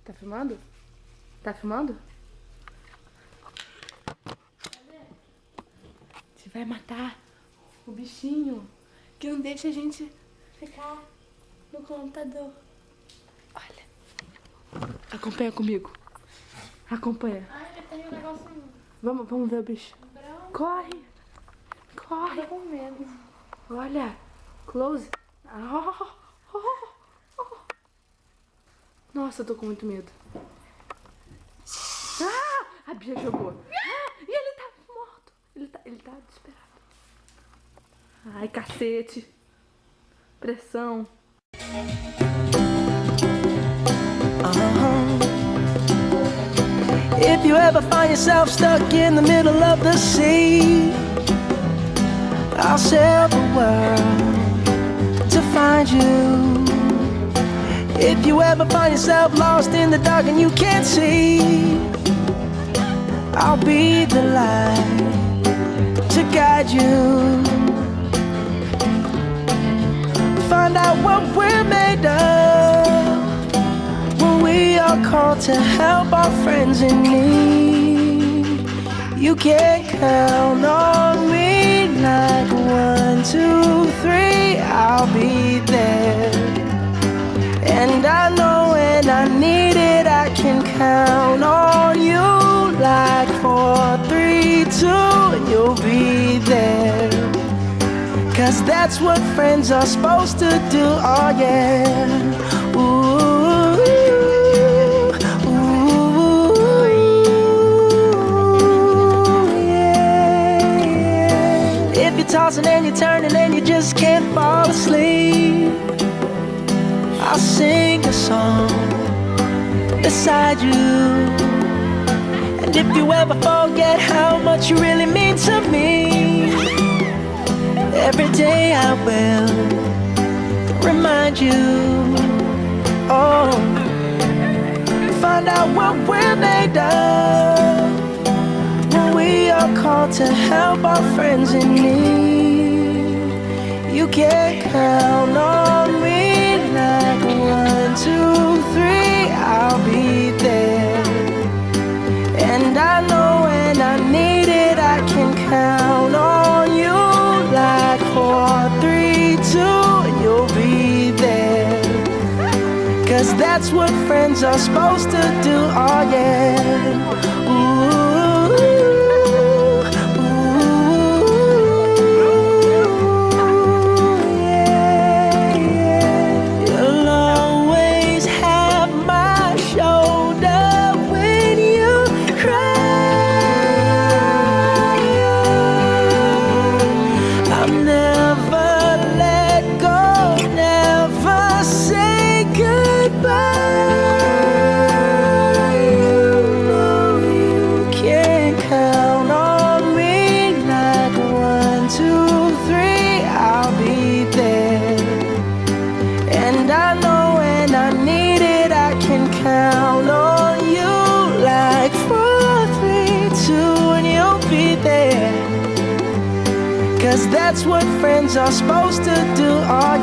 Tá filmando? Tá filmando? Você vai matar o bichinho que não deixa a gente ficar no computador. Olha. Acompanha comigo. Acompanha. Ai, tem um negocinho Vamos ver o bicho. branco. Corre. Corre. Tô com medo. Olha. Close. Nossa, eu tô com muito medo. A Bia jogou. E ele tá morto. Ele tá desesperado. Ai, cacete. Pressão. If you ever find yourself stuck in the middle of the sea, I'll sail the world to find you. If you ever find yourself lost in the dark and you can't see, I'll be the light to guide you. Find out what we're made of when we are called to help our friends in need. You can count on me like 1, 2, 3, I'll be there. And I know when I need it, I can count on you like 4, 3, 2, and you'll be there. 'Cause that's what friends are supposed to do, oh yeah. Ooh, ooh, yeah, yeah. If you're tossing and you're turning and you just can't fall asleep, I'll sing a song beside you. And if you ever forget how much you really mean to me, every day I will remind you. Oh, find out what we're made of when we are called to help our friends in need. You can count on me like 1, 2, 3, I'll be there. And I know when I need it, I can count on you like 4, 3, 2, and you'll be there. 'Cause that's what friends are supposed to do, oh yeah. Ooh, ooh, yeah, yeah. You'll always have my shoulder when you cry. I'll never let go, never say goodbye. You know you can count on me like 1, 2, 3, I'll be there. And I know when I need it, I can count on you like 4, 3, 2, and you'll be there. 'Cause that's what friends are supposed to do, oh